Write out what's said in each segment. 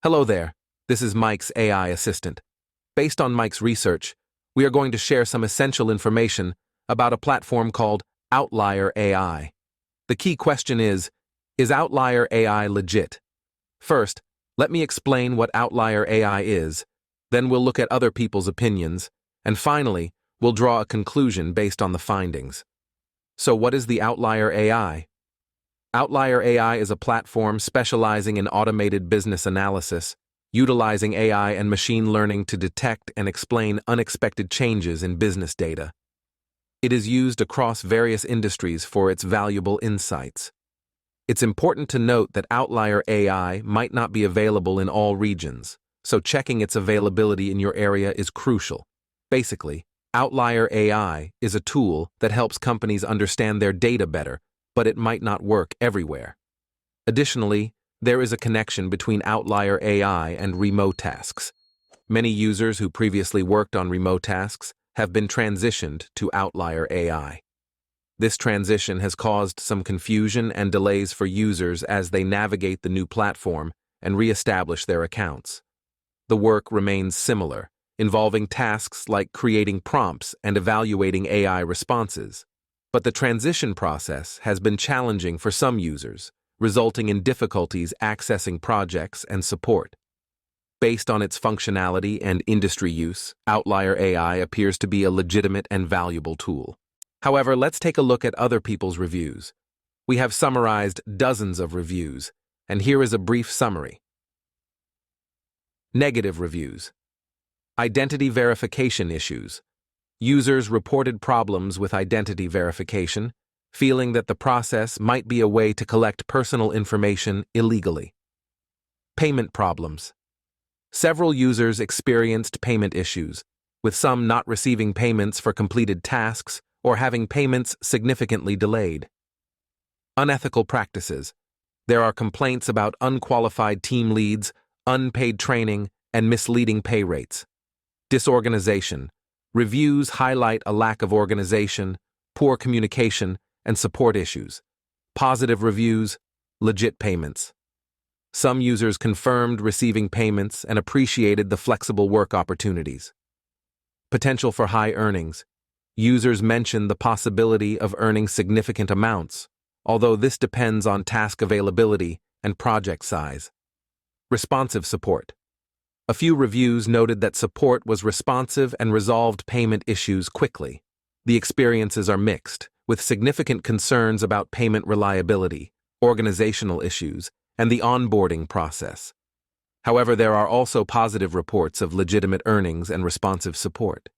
Hello there, this is Mike's AI assistant. Based on Mike's research, we are going to share some essential information about a platform called Outlier AI. The key question is Outlier AI legit? First, let me explain what Outlier AI is, then we'll look at other people's opinions, and finally, we'll draw a conclusion based on the findings. So what is the Outlier AI? Outlier AI is a platform specializing in automated business analysis, utilizing AI and machine learning to detect and explain unexpected changes in business data. It is used across various industries for its valuable insights. It's important to note that Outlier AI might not be available in all regions, so checking its availability in your area is crucial. Basically, Outlier AI is a tool that helps companies understand their data better, but it might not work everywhere. Additionally, there is a connection between Outlier AI and Remotasks. Many users who previously worked on Remotasks have been transitioned to Outlier AI. This transition has caused some confusion and delays for users as they navigate the new platform and re-establish their accounts. The work remains similar, involving tasks like creating prompts and evaluating AI responses. But the transition process has been challenging for some users, resulting in difficulties accessing projects and support. Based on its functionality and industry use, Outlier AI appears to be a legitimate and valuable tool. However, let's take a look at other people's reviews. We have summarized dozens of reviews, and here is a brief summary. Negative reviews. Identity verification issues. Users reported problems with identity verification, feeling that the process might be a way to collect personal information illegally. Payment problems. Several users experienced payment issues, with some not receiving payments for completed tasks or having payments significantly delayed. Unethical practices. There are complaints about unqualified team leads, unpaid training, and misleading pay rates. Disorganization. Reviews highlight a lack of organization, poor communication, and support issues. Positive reviews, legit payments. Some users confirmed receiving payments and appreciated the flexible work opportunities. Potential for high earnings. Users mention the possibility of earning significant amounts, although this depends on task availability and project size. Responsive support. A few reviews noted that support was responsive and resolved payment issues quickly. The experiences are mixed, with significant concerns about payment reliability, organizational issues, and the onboarding process. However, there are also positive reports of legitimate earnings and responsive support.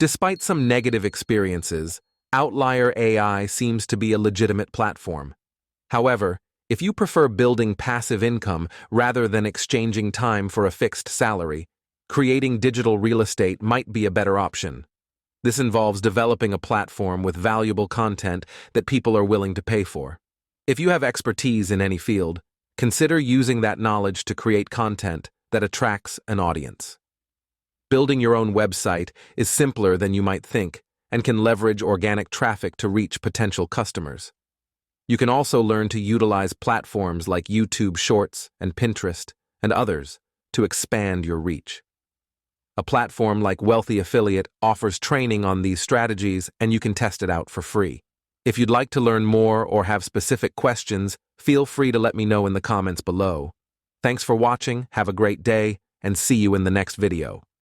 Despite some negative experiences, Outlier AI seems to be a legitimate platform. However, if you prefer building passive income rather than exchanging time for a fixed salary, creating digital real estate might be a better option. This involves developing a platform with valuable content that people are willing to pay for. If you have expertise in any field, consider using that knowledge to create content that attracts an audience. Building your own website is simpler than you might think and can leverage organic traffic to reach potential customers. You can also learn to utilize platforms like YouTube Shorts and Pinterest and others to expand your reach. A platform like Wealthy Affiliate offers training on these strategies, and you can test it out for free. If you'd like to learn more or have specific questions, feel free to let me know in the comments below. Thanks for watching, have a great day, and see you in the next video.